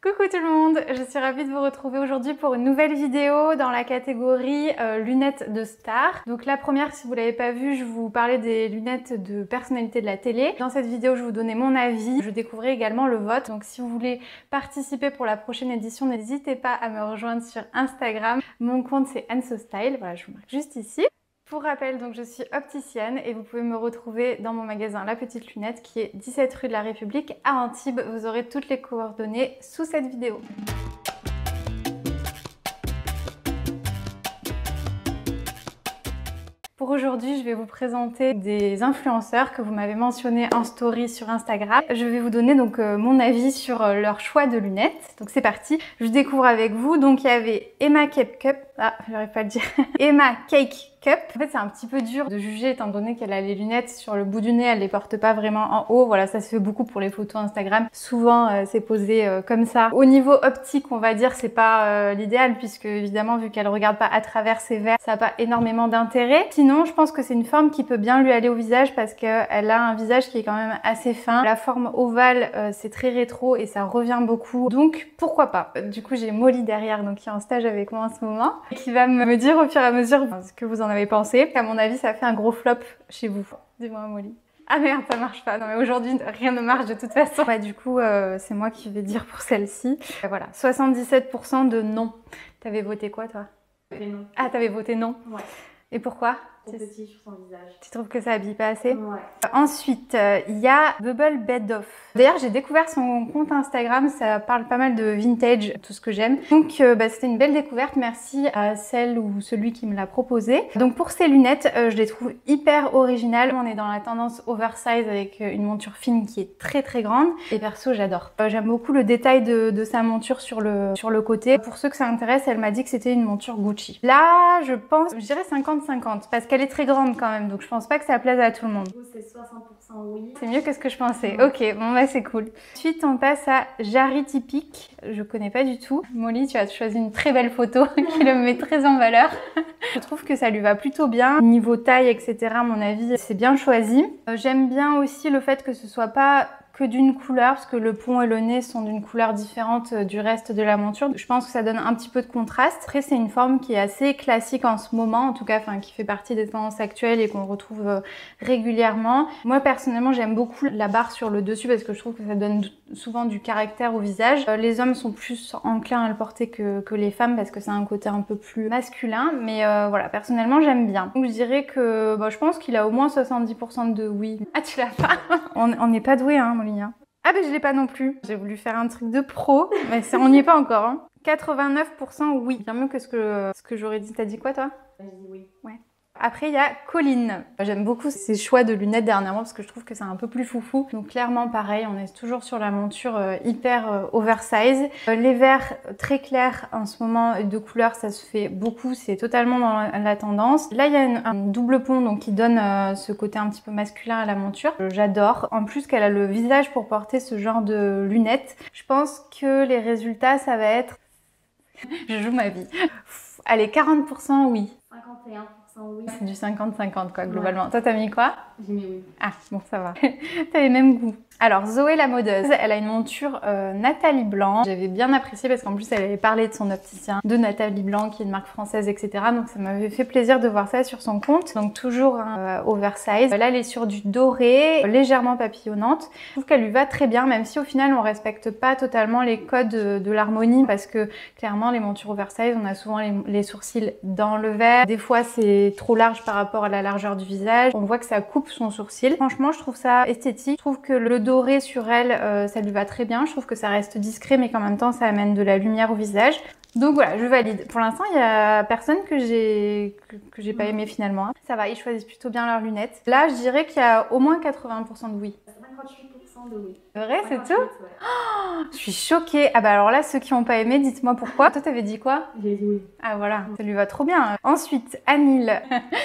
Coucou tout le monde, je suis ravie de vous retrouver aujourd'hui pour une nouvelle vidéo dans la catégorie lunettes de star. Donc la première, si vous l'avez pas vue, je vous parlais des lunettes de personnalité de la télé. Dans cette vidéo, je vous donnais mon avis. Je découvrais également le vote. Donc si vous voulez participer pour la prochaine édition, n'hésitez pas à me rejoindre sur Instagram. Mon compte c'est AnSoStyle. Voilà, je vous marque juste ici. Pour rappel, donc je suis opticienne et vous pouvez me retrouver dans mon magasin La Petite Lunette qui est 17 rue de la République à Antibes. Vous aurez toutes les coordonnées sous cette vidéo. Pour aujourd'hui, je vais vous présenter des influenceurs que vous m'avez mentionnés en story sur Instagram. Je vais vous donner donc mon avis sur leur choix de lunettes. Donc c'est parti, je découvre avec vous. Donc il y avait Emma Cake Cup, j'arrive pas à le dire, Emma Cake Cup. En fait, c'est un petit peu dur de juger étant donné qu'elle a les lunettes sur le bout du nez, elle les porte pas vraiment en haut. Voilà, ça se fait beaucoup pour les photos Instagram. Souvent, c'est posé comme ça. Au niveau optique, on va dire, c'est pas l'idéal puisque évidemment, vu qu'elle regarde pas à travers ses verres, ça n'a pas énormément d'intérêt. Sinon, je pense que c'est une forme qui peut bien lui aller au visage parce qu'elle a un visage qui est quand même assez fin. La forme ovale, c'est très rétro et ça revient beaucoup. Donc, pourquoi pas? Du coup, j'ai Molly derrière, donc qui est en stage avec moi en ce moment, et qui va me dire au fur et à mesure ce que vous en avez pensé. À mon avis, ça fait un gros flop chez vous. Dis-moi, Molly. Ah merde, ça marche pas. Non mais aujourd'hui, rien ne marche de toute façon. Bah, du coup, c'est moi qui vais dire pour celle-ci. Voilà, 77% de non. T'avais voté quoi, toi? Non. Ah, t'avais voté non? Ouais. Et pourquoi? Trop petit sur son visage. Tu trouves que ça habille pas assez? Ouais. Ensuite, il y a Bubble Bed Off. D'ailleurs, j'ai découvert son compte Instagram, ça parle pas mal de vintage, tout ce que j'aime. Donc, c'était une belle découverte. Merci à celle ou celui qui me l'a proposé. Donc, pour ces lunettes, je les trouve hyper originales. On est dans la tendance oversize avec une monture fine qui est très très grande. Et perso, j'adore. J'aime beaucoup le détail de sa monture sur le côté. Pour ceux que ça intéresse, elle m'a dit que c'était une monture Gucci. Là, je dirais 50-50 parce qu'elle est très grande quand même. Donc, je pense pas que ça plaise à tout le monde. C'est 60% oui. C'est mieux que ce que je pensais. Ouais. Ok, bon bah c'est cool. Ensuite, on passe à Jarry Typique. Je connais pas du tout. Molly, tu as choisi une très belle photo qui le met très en valeur. Je trouve que ça lui va plutôt bien. Niveau taille, etc., à mon avis, c'est bien choisi. J'aime bien aussi le fait que ce soit pas que d'une couleur, parce que le pont et le nez sont d'une couleur différente du reste de la monture. Je pense que ça donne un petit peu de contraste. Après, c'est une forme qui est assez classique en ce moment, en tout cas, qui fait partie des tendances actuelles et qu'on retrouve régulièrement. Moi, personnellement, j'aime beaucoup la barre sur le dessus parce que je trouve que ça donne souvent du caractère au visage. Les hommes sont plus enclins à le porter que les femmes parce que c'est un côté un peu plus masculin, mais voilà, personnellement, j'aime bien. Donc, je dirais que je pense qu'il a au moins 70% de oui. Ah, tu l'as pas? On n'est pas doué, hein, Molly. Ah ben je l'ai pas non plus. J'ai voulu faire un truc de pro, mais on n'y est pas encore. Hein. 89% oui. Bien mieux que ce que j'aurais dit. T'as dit quoi toi? J'ai dit oui. Ouais. Après, il y a Colline. J'aime beaucoup ses choix de lunettes dernièrement parce que je trouve que c'est un peu plus foufou. Donc clairement, pareil, on est toujours sur la monture hyper oversize. Les verres très clairs en ce moment de couleur, ça se fait beaucoup. C'est totalement dans la tendance. Là, il y a un double pont donc qui donne ce côté un petit peu masculin à la monture. J'adore. En plus qu'elle a le visage pour porter ce genre de lunettes. Je pense que les résultats, ça va être... Je joue ma vie. Allez, 40% oui. 51%. Oui. C'est du 50-50 quoi globalement. Ouais. Toi t'as mis quoi? J'ai mis oui. Ah bon ça va. T'as les mêmes goûts. Alors Zoé la modeuse, elle a une monture Nathalie Blanc. J'avais bien apprécié parce qu'en plus elle avait parlé de son opticien, de Nathalie Blanc qui est une marque française etc. Donc ça m'avait fait plaisir de voir ça sur son compte. Donc toujours oversize. Là elle est sur du doré, légèrement papillonnante. Je trouve qu'elle lui va très bien même si au final on respecte pas totalement les codes de l'harmonie parce que clairement les montures oversize on a souvent les sourcils dans le verre. Des fois c'est trop large par rapport à la largeur du visage. On voit que ça coupe son sourcil. Franchement je trouve ça esthétique. Je trouve que le doré sur elle, ça lui va très bien. Je trouve que ça reste discret mais qu'en même temps ça amène de la lumière au visage. Donc voilà, je valide. Pour l'instant, il y a personne que j'ai pas aimé finalement. Ça va, ils choisissent plutôt bien leurs lunettes. Là, je dirais qu'il y a au moins 80% de oui. 58% de oui. C'est vrai, c'est tout? Ouais. Oh, je suis choquée. Ah bah alors là, ceux qui n'ont pas aimé, dites-moi pourquoi. Toi, t'avais dit quoi? J'ai dit oui. Ah voilà, ça lui va trop bien. Ensuite, Anil.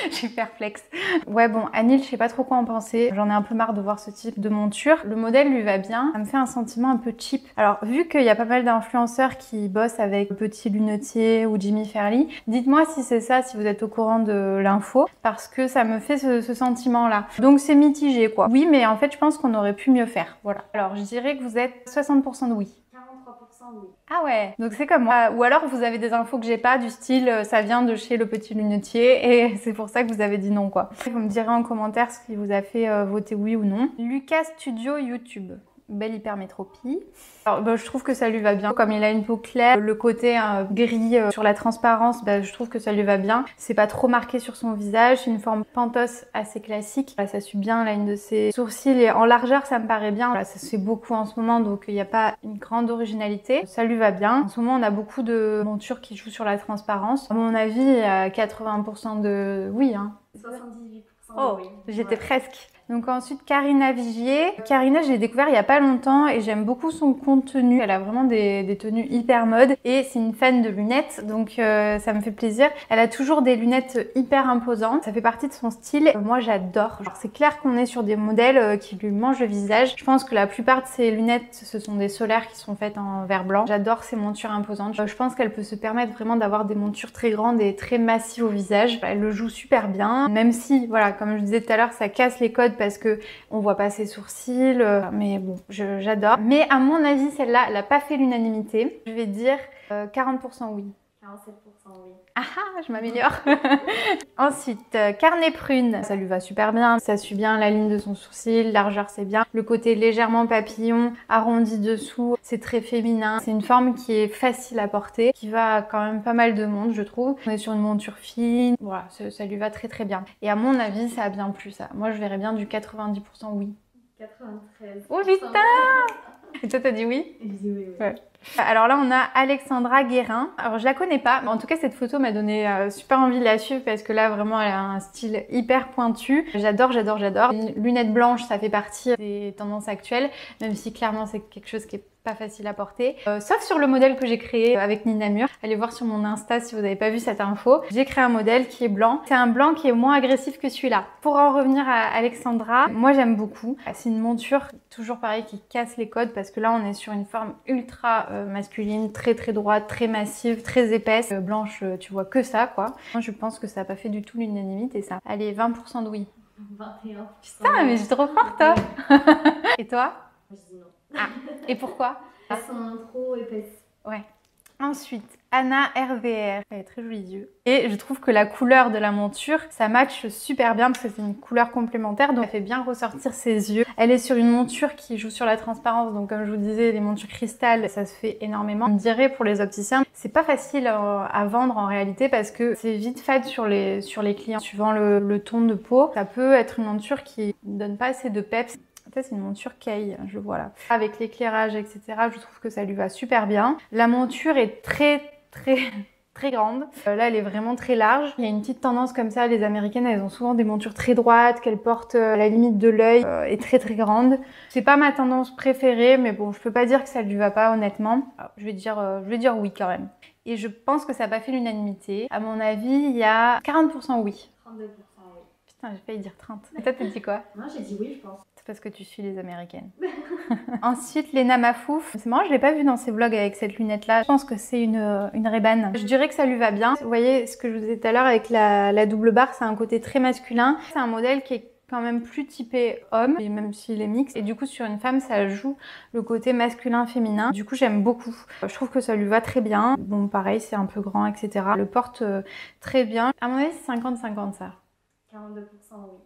Je suis perplexe. Ouais bon, Anil, je sais pas trop quoi en penser. J'en ai un peu marre de voir ce type de monture. Le modèle lui va bien. Ça me fait un sentiment un peu cheap. Alors, vu qu'il y a pas mal d'influenceurs qui bossent avec Petit Lunetier ou Jimmy Fairly, dites-moi si c'est ça, si vous êtes au courant de l'info, parce que ça me fait ce sentiment-là. Donc c'est mitigé quoi. Oui, mais en fait, je pense qu'on aurait pu mieux faire. Voilà. Alors, je dirais que vous êtes 60% de oui. 43% oui. Ah ouais, donc c'est comme moi. Ou alors vous avez des infos que j'ai pas, du style ça vient de chez le petit lunetier et c'est pour ça que vous avez dit non quoi. Vous me direz en commentaire ce qui vous a fait voter oui ou non. Lucas Studio YouTube. Belle hypermétropie. Alors, je trouve que ça lui va bien. Comme il a une peau claire, le côté gris sur la transparence, je trouve que ça lui va bien. C'est pas trop marqué sur son visage. Une forme pentos assez classique. Là, ça suit bien la ligne de ses sourcils et en largeur, ça me paraît bien. Là, ça se fait beaucoup en ce moment, donc il n'y a pas une grande originalité. Ça lui va bien. En ce moment, on a beaucoup de montures qui jouent sur la transparence. À mon avis, il y a 80% de oui. 78% Oh, de oui. j'étais presque. Donc ensuite Karina Vigier. Karina, je l'ai découvert il y a pas longtemps et j'aime beaucoup son contenu. Elle a vraiment des tenues hyper mode et c'est une fan de lunettes, donc ça me fait plaisir. Elle a toujours des lunettes hyper imposantes. Ça fait partie de son style. Moi, j'adore. C'est clair qu'on est sur des modèles qui lui mangent le visage. Je pense que la plupart de ses lunettes, ce sont des solaires qui sont faites en verre blanc. J'adore ces montures imposantes. Je pense qu'elle peut se permettre vraiment d'avoir des montures très grandes et très massives au visage. Elle le joue super bien, même si, voilà, comme je disais tout à l'heure, ça casse les codes parce que on voit pas ses sourcils, mais bon, j'adore. Mais à mon avis, celle-là, elle a pas fait l'unanimité. Je vais dire 40% oui. 47% oui. Ah ah, je m'améliore. Ensuite, carnet prune, ça lui va super bien. Ça suit bien la ligne de son sourcil, largeur c'est bien. Le côté légèrement papillon, arrondi dessous, c'est très féminin. C'est une forme qui est facile à porter, qui va à quand même pas mal de monde, je trouve. On est sur une monture fine, voilà, ça lui va très très bien. Et à mon avis, ça a bien plu ça. Moi, je verrais bien du 90% oui. 93%. Oh putain! Et toi, t'as dit oui? J'ai dit oui, oui. Ouais. Alors là, on a Alexandra Guérin. Alors, je la connais pas, mais en tout cas, cette photo m'a donné super envie de la suivre parce que là, vraiment, elle a un style hyper pointu. J'adore, j'adore, j'adore. Une lunette blanche, ça fait partie des tendances actuelles, même si clairement, c'est quelque chose qui est pas facile à porter. Sauf sur le modèle que j'ai créé avec Nina Mur. Allez voir sur mon Insta si vous n'avez pas vu cette info. J'ai créé un modèle qui est blanc. C'est un blanc qui est moins agressif que celui-là. Pour en revenir à Alexandra, moi j'aime beaucoup. C'est une monture, toujours pareil, qui casse les codes parce que là on est sur une forme ultra masculine, très très droite, très massive, très épaisse. Blanche, tu vois que ça quoi. Moi je pense que ça n'a pas fait du tout l'unanimité ça. Allez, 20% de oui. 21%. Putain, mais je suis trop forte toi. Et toi? Je dis non. Ah, et pourquoi? Elles sont trop épaisses. Ouais. Ensuite, Anna RVR. Elle a très jolis yeux. Et je trouve que la couleur de la monture, ça matche super bien parce que c'est une couleur complémentaire, donc elle fait bien ressortir ses yeux. Elle est sur une monture qui joue sur la transparence, donc comme je vous disais, les montures cristal, ça se fait énormément. On me dirait pour les opticiens, c'est pas facile à vendre en réalité parce que c'est vite fade sur les clients. Suivant le ton de peau, ça peut être une monture qui donne pas assez de peps. C'est une monture Kay, je vois là. Avec l'éclairage, etc., je trouve que ça lui va super bien. La monture est très grande. Là, elle est vraiment très large. Il y a une petite tendance comme ça, les Américaines, elles ont souvent des montures très droites, qu'elles portent à la limite de l'œil, et très grande. C'est pas ma tendance préférée, mais bon, je peux pas dire que ça lui va pas, honnêtement. Alors, je vais dire oui quand même. Et je pense que ça n'a pas fait l'unanimité. À mon avis, il y a 40% oui. 32% oui. Putain, j'ai failli dire 30. Et toi, t'as dit quoi? Moi, j'ai dit oui, je pense. C'est parce que tu suis les Américaines. Ensuite, Léna Mafouf. C'est marrant, je l'ai pas vue dans ses vlogs avec cette lunette-là. Je pense que c'est une Ray-Ban. Je dirais que ça lui va bien. Vous voyez ce que je vous disais tout à l'heure avec la double barre, c'est un côté très masculin. C'est un modèle qui est quand même plus typé homme, et même s'il est mixte. Et du coup, sur une femme, ça joue le côté masculin-féminin. Du coup, j'aime beaucoup. Je trouve que ça lui va très bien. Bon, pareil, c'est un peu grand, etc. Elle le porte très bien. À mon avis, c'est 50-50 ça. 42% oui.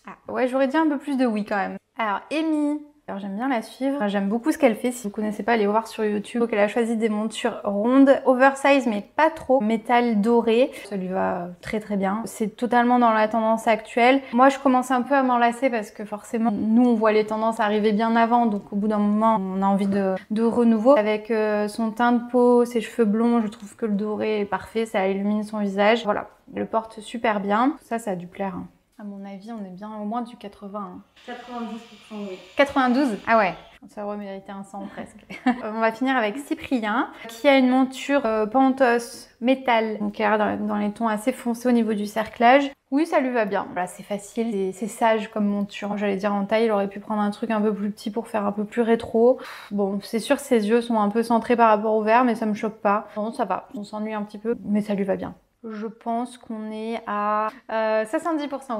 Ah, ouais, j'aurais dit un peu plus de oui quand même. Alors, Amy. Alors, j'aime bien la suivre. J'aime beaucoup ce qu'elle fait. Si vous connaissez pas, allez voir sur YouTube. Donc, elle a choisi des montures rondes, oversize, mais pas trop. Métal doré. Ça lui va très bien. C'est totalement dans la tendance actuelle. Moi, je commence un peu à m'en lasser parce que forcément, nous, on voit les tendances arriver bien avant. Donc, au bout d'un moment, on a envie de renouveau. Avec son teint de peau, ses cheveux blonds, je trouve que le doré est parfait. Ça illumine son visage. Voilà. Elle le porte super bien. Ça a dû plaire. Hein. À mon avis, on est bien au moins du 80. Hein. 92% oui. 92? Ah ouais, ça aurait mérité un 100 presque. On va finir avec Cyprien, qui a une monture Pantos métal, donc qui est dans les tons assez foncés au niveau du cerclage. Oui, ça lui va bien. Voilà, c'est facile, c'est sage comme monture. J'allais dire en taille, il aurait pu prendre un truc un peu plus petit pour faire un peu plus rétro. Bon, c'est sûr que ses yeux sont un peu centrés par rapport au vert, mais ça me choque pas. Non, ça va, on s'ennuie un petit peu, mais ça lui va bien. Je pense qu'on est à 70%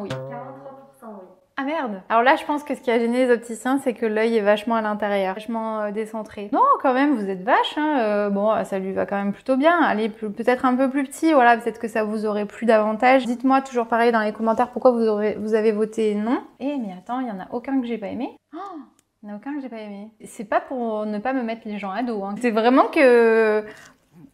oui. 43% oui. Ah merde! Alors là, je pense que ce qui a gêné les opticiens, c'est que l'œil est vachement à l'intérieur, vachement décentré. Non, quand même, vous êtes vache, hein. Bon, ça lui va quand même plutôt bien. Allez, peut-être un peu plus petit, voilà, peut-être que ça vous aurait plu davantage. Dites-moi toujours pareil dans les commentaires pourquoi vous avez voté non. Eh, mais attends, il y en a aucun que j'ai pas aimé. Oh, il y en a aucun que j'ai pas aimé. C'est pas pour ne pas me mettre les gens à dos, hein. C'est vraiment que...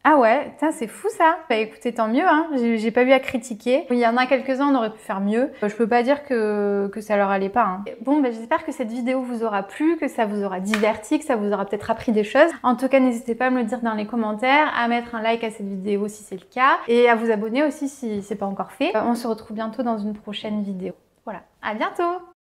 Ah ouais, c'est fou ça. Bah écoutez, tant mieux, hein. J'ai pas eu à critiquer. Il y en a quelques-uns, on aurait pu faire mieux. Je peux pas dire que ça leur allait pas, hein. Bon, bah j'espère que cette vidéo vous aura plu, que ça vous aura diverti, que ça vous aura peut-être appris des choses. En tout cas, n'hésitez pas à me le dire dans les commentaires, à mettre un like à cette vidéo si c'est le cas, et à vous abonner aussi si c'est pas encore fait. On se retrouve bientôt dans une prochaine vidéo. Voilà, à bientôt!